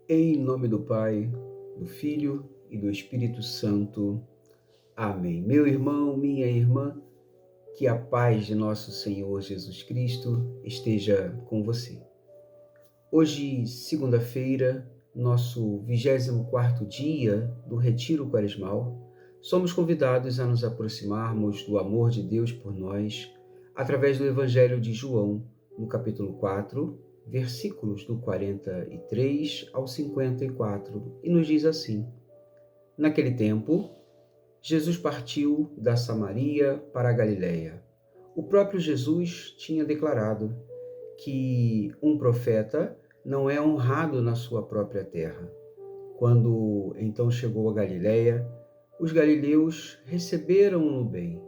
Em nome do Pai, do Filho e do Espírito Santo. Amém. Meu irmão, minha irmã, que a paz de nosso Senhor Jesus Cristo esteja com você. Hoje, segunda-feira, nosso 24º dia do Retiro Quaresmal, somos convidados a nos aproximarmos do amor de Deus por nós através do Evangelho de João, no capítulo 4, versículos do 43 ao 54, e nos diz assim: Naquele tempo, Jesus partiu da Samaria para a Galiléia. O próprio Jesus tinha declarado que um profeta não é honrado na sua própria terra. Quando então chegou a Galiléia, os galileus receberam-no bem,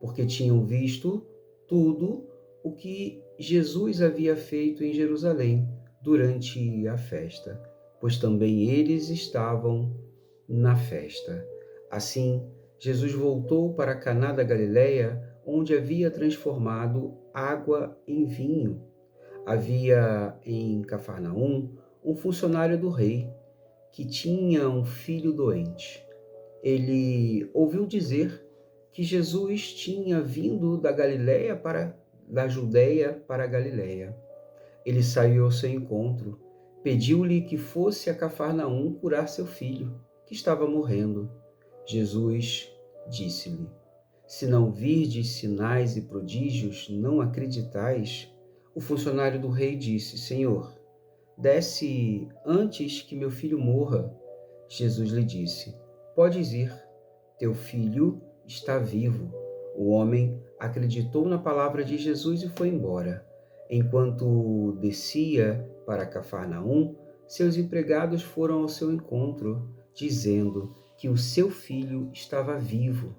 porque tinham visto tudo o que Jesus havia feito em Jerusalém durante a festa, pois também eles estavam na festa. Assim, Jesus voltou para Caná da Galileia, onde havia transformado água em vinho. Havia em Cafarnaum um funcionário do rei que tinha um filho doente. Ele ouviu dizer que Jesus tinha vindo da Judeia para a Galileia. Ele saiu ao seu encontro, pediu-lhe que fosse a Cafarnaum curar seu filho, que estava morrendo. Jesus disse-lhe: Se não virdes sinais e prodígios, não acreditais. O funcionário do rei disse: Senhor, desce antes que meu filho morra. Jesus lhe disse: Podes ir, teu filho está vivo. O homem acreditou na palavra de Jesus e foi embora. Enquanto descia para Cafarnaum, seus empregados foram ao seu encontro, dizendo que o seu filho estava vivo.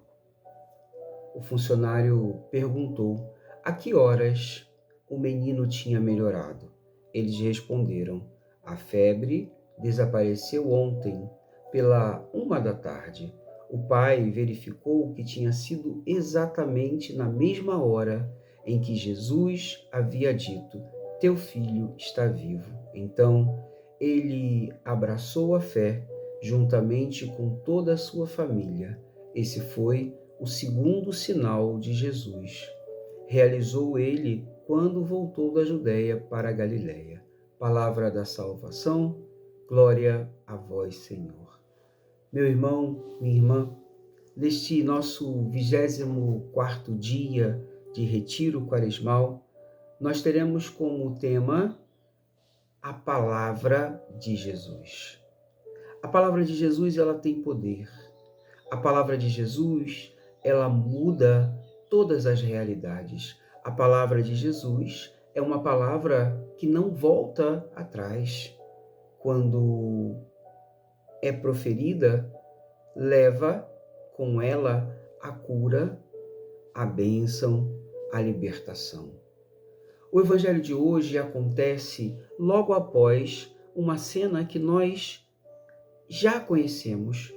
O funcionário perguntou a que horas o menino tinha melhorado. Eles responderam: A febre desapareceu ontem, pela 1 da tarde. O pai verificou que tinha sido exatamente na mesma hora em que Jesus havia dito: Teu filho está vivo. Então, ele abraçou a fé, juntamente com toda a sua família. Esse foi o segundo sinal de Jesus. Realizou ele quando voltou da Judeia para a Galiléia. Palavra da salvação, glória a vós, Senhor. Meu irmão, minha irmã, neste nosso 24º dia de retiro quaresmal, nós teremos como tema a palavra de Jesus. A palavra de Jesus, ela tem poder. A palavra de Jesus, ela muda todas as realidades. A palavra de Jesus é uma palavra que não volta atrás. Quando é proferida, leva com ela a cura, a bênção, a libertação. O evangelho de hoje acontece logo após uma cena que nós já conhecemos,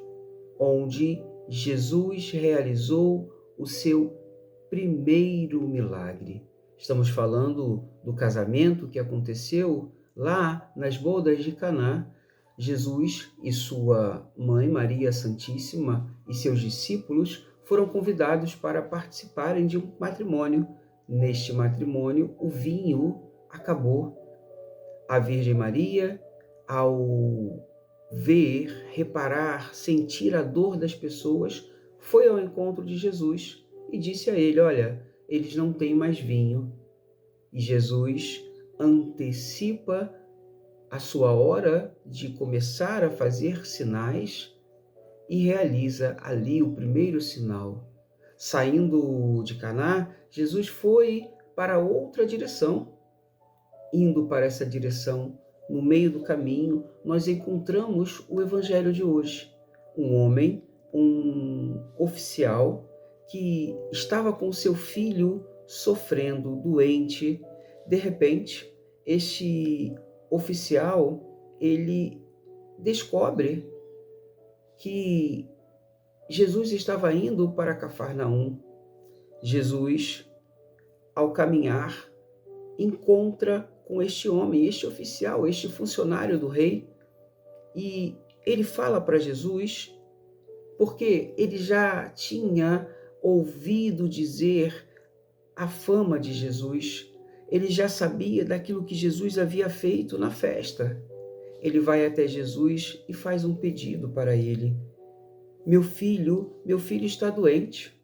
onde Jesus realizou o seu primeiro milagre. Estamos falando do casamento que aconteceu lá nas bodas de Caná. Jesus e sua mãe, Maria Santíssima, e seus discípulos foram convidados para participarem de um matrimônio. Neste matrimônio, o vinho acabou. A Virgem Maria, ao ver, reparar, sentir a dor das pessoas, foi ao encontro de Jesus e disse a ele: Olha, eles não têm mais vinho. E Jesus antecipa a sua hora de começar a fazer sinais e realiza ali o primeiro sinal. Saindo de Caná, Jesus foi para outra direção. Indo para essa direção, no meio do caminho, nós encontramos o evangelho de hoje. Um homem, um oficial, que estava com seu filho sofrendo, doente. De repente, este oficial, ele descobre que Jesus estava indo para Cafarnaum. Jesus, ao caminhar, encontra com este homem, este oficial, este funcionário do rei, e ele fala para Jesus, porque ele já tinha ouvido dizer a fama de Jesus, ele já sabia daquilo que Jesus havia feito na festa. Ele vai até Jesus e faz um pedido para ele. Meu filho está doente.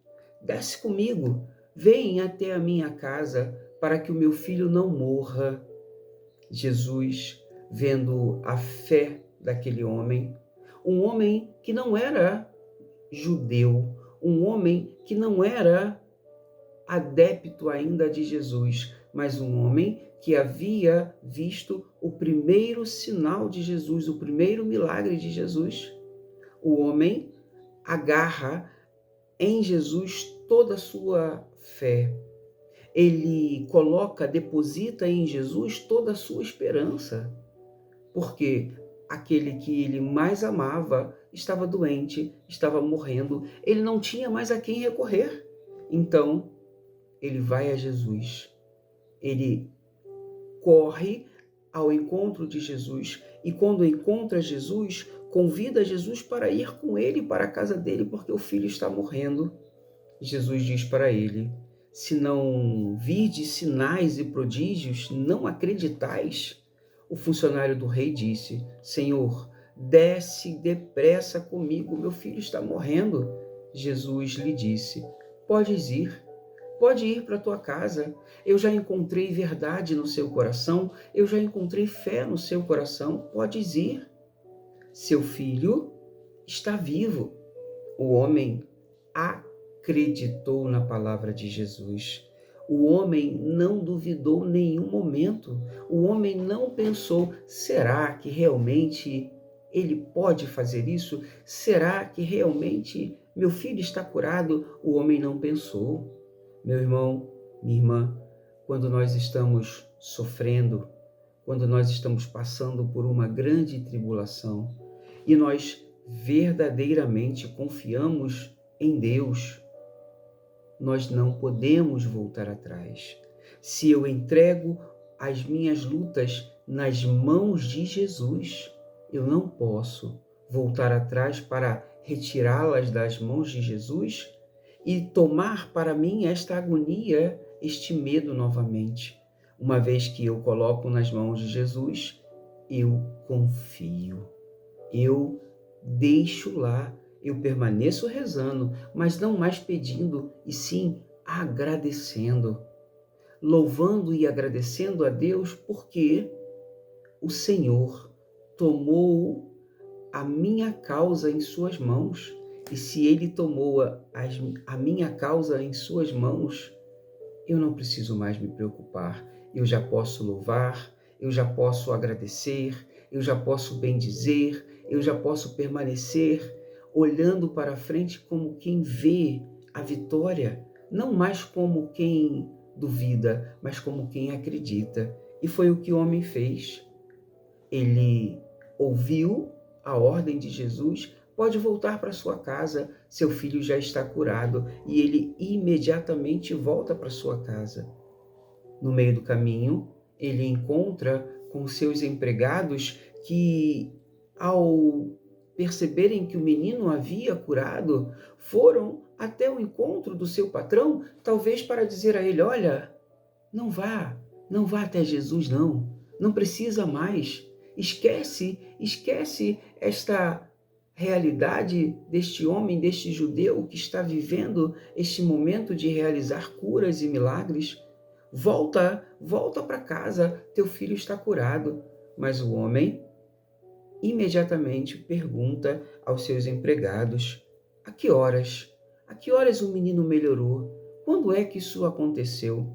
Desce comigo, vem até a minha casa para que o meu filho não morra. Jesus, vendo a fé daquele homem, um homem que não era judeu, um homem que não era adepto ainda de Jesus, mas um homem que havia visto o primeiro sinal de Jesus, o primeiro milagre de Jesus. O homem agarra em Jesus toda a sua fé. Ele deposita em Jesus toda a sua esperança, porque aquele que ele mais amava estava doente, estava morrendo, ele não tinha mais a quem recorrer. Então, ele vai a Jesus, ele corre ao encontro de Jesus e quando encontra Jesus, convida Jesus para ir com ele para a casa dele porque o filho está morrendo. Jesus diz para ele: se não virdes sinais e prodígios, não acreditais. O funcionário do rei disse: Senhor, desce depressa comigo, meu filho está morrendo. Jesus lhe disse: podes ir. Pode ir para a tua casa. Eu já encontrei verdade no seu coração, eu já encontrei fé no seu coração. Podes ir. Seu filho está vivo. O homem acreditou na palavra de Jesus. O homem não duvidou em nenhum momento. O homem não pensou: será que realmente ele pode fazer isso? Será que realmente meu filho está curado? O homem não pensou. Meu irmão, minha irmã, quando nós estamos sofrendo, quando nós estamos passando por uma grande tribulação e nós verdadeiramente confiamos em Deus, nós não podemos voltar atrás. Se eu entrego as minhas lutas nas mãos de Jesus, eu não posso voltar atrás para retirá-las das mãos de Jesus e tomar para mim esta agonia, este medo novamente. Uma vez que eu coloco nas mãos de Jesus, eu confio, eu deixo lá, eu permaneço rezando, mas não mais pedindo, e sim agradecendo, louvando e agradecendo a Deus, porque o Senhor tomou a minha causa em suas mãos. E se Ele tomou a minha causa em suas mãos, eu não preciso mais me preocupar. Eu já posso louvar, eu já posso agradecer, eu já posso bendizer, eu já posso permanecer olhando para frente como quem vê a vitória, não mais como quem duvida, mas como quem acredita. E foi o que o homem fez. Ele ouviu a ordem de Jesus: pode voltar para sua casa, seu filho já está curado. E ele imediatamente volta para sua casa. No meio do caminho, ele encontra com seus empregados que, ao perceberem que o menino havia curado, foram até o encontro do seu patrão, talvez para dizer a ele: olha, não vá até Jesus, não precisa mais. Esquece esta realidade deste homem, deste judeu que está vivendo este momento de realizar curas e milagres. Volta para casa, teu filho está curado. Mas o homem imediatamente pergunta aos seus empregados: a que horas? A que horas o menino melhorou? Quando é que isso aconteceu?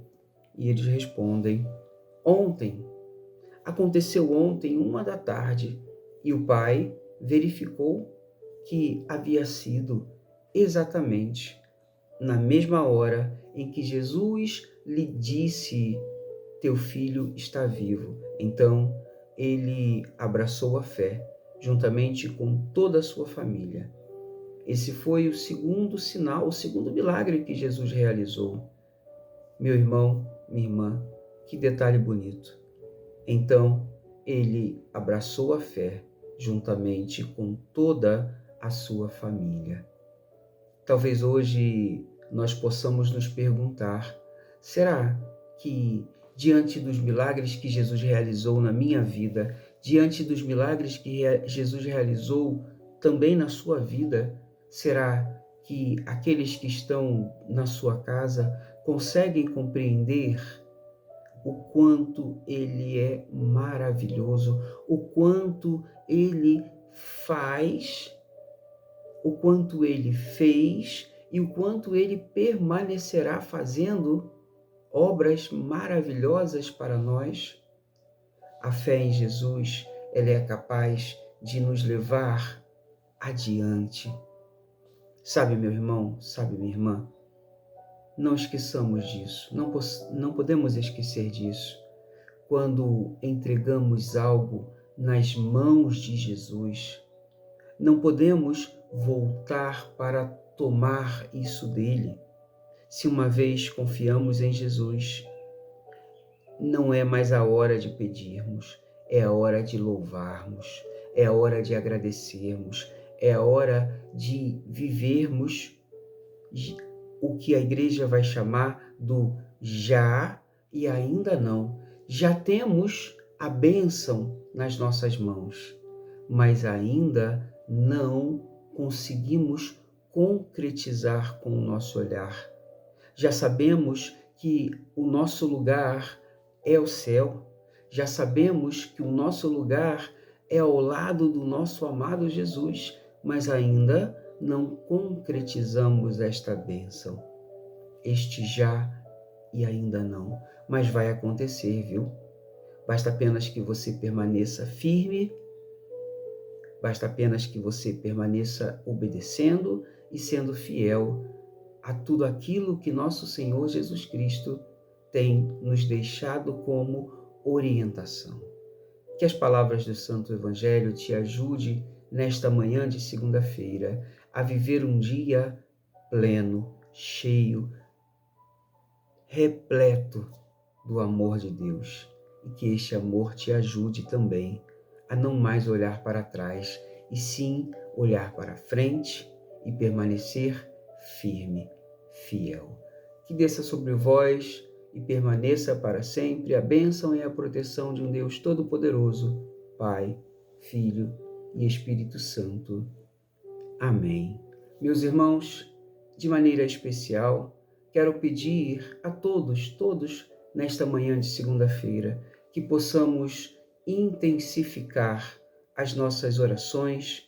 E eles respondem: ontem. Aconteceu ontem, 1 da tarde, e o pai verificou que havia sido exatamente na mesma hora em que Jesus lhe disse: teu filho está vivo. Então, ele abraçou a fé, juntamente com toda a sua família. Esse foi o segundo sinal, o segundo milagre que Jesus realizou. Meu irmão, minha irmã, que detalhe bonito. Então, ele abraçou a fé, juntamente com toda a sua família. Talvez hoje nós possamos nos perguntar: será que diante dos milagres que Jesus realizou na minha vida, diante dos milagres que Jesus realizou também na sua vida, será que aqueles que estão na sua casa conseguem compreender o quanto Ele é maravilhoso, o quanto Ele faz, o quanto Ele fez e o quanto Ele permanecerá fazendo obras maravilhosas para nós? A fé em Jesus, ela é capaz de nos levar adiante. Sabe, meu irmão, sabe, minha irmã, não esqueçamos disso, não podemos esquecer disso. Quando entregamos algo nas mãos de Jesus, não podemos voltar para tomar isso dele. Se uma vez confiamos em Jesus, não é mais a hora de pedirmos, é a hora de louvarmos, é a hora de agradecermos, é a hora de vivermos o que a igreja vai chamar do já e ainda não. Já temos a bênção nas nossas mãos, mas ainda não conseguimos concretizar com o nosso olhar. Já sabemos que o nosso lugar é o céu, já sabemos que o nosso lugar é ao lado do nosso amado Jesus, mas ainda não concretizamos esta bênção, este já e ainda não, mas vai acontecer, viu? Basta apenas que você permaneça firme, basta apenas que você permaneça obedecendo e sendo fiel a tudo aquilo que nosso Senhor Jesus Cristo tem nos deixado como orientação. Que as palavras do Santo Evangelho te ajude nesta manhã de segunda-feira a viver um dia pleno, cheio, repleto do amor de Deus. E que este amor te ajude também a não mais olhar para trás, e sim olhar para frente e permanecer firme, fiel. Que desça sobre vós e permaneça para sempre a bênção e a proteção de um Deus Todo-Poderoso, Pai, Filho e Espírito Santo. Amém. Meus irmãos, de maneira especial, quero pedir a todos nesta manhã de segunda-feira, que possamos intensificar as nossas orações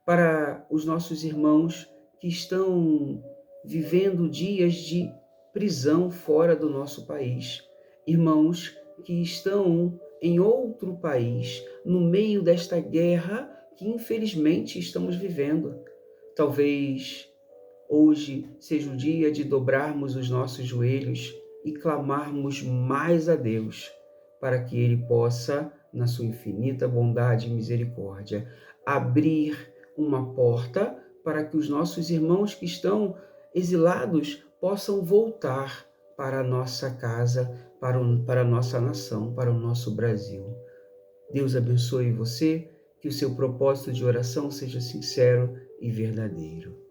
para os nossos irmãos que estão vivendo dias de prisão fora do nosso país. Irmãos que estão em outro país, no meio desta guerra que infelizmente estamos vivendo. Talvez hoje seja o dia de dobrarmos os nossos joelhos e clamarmos mais a Deus, para que Ele possa, na sua infinita bondade e misericórdia, abrir uma porta para que os nossos irmãos que estão exilados possam voltar para a nossa casa, para a nossa nação, para o nosso Brasil. Deus abençoe você, que o seu propósito de oração seja sincero e verdadeiro.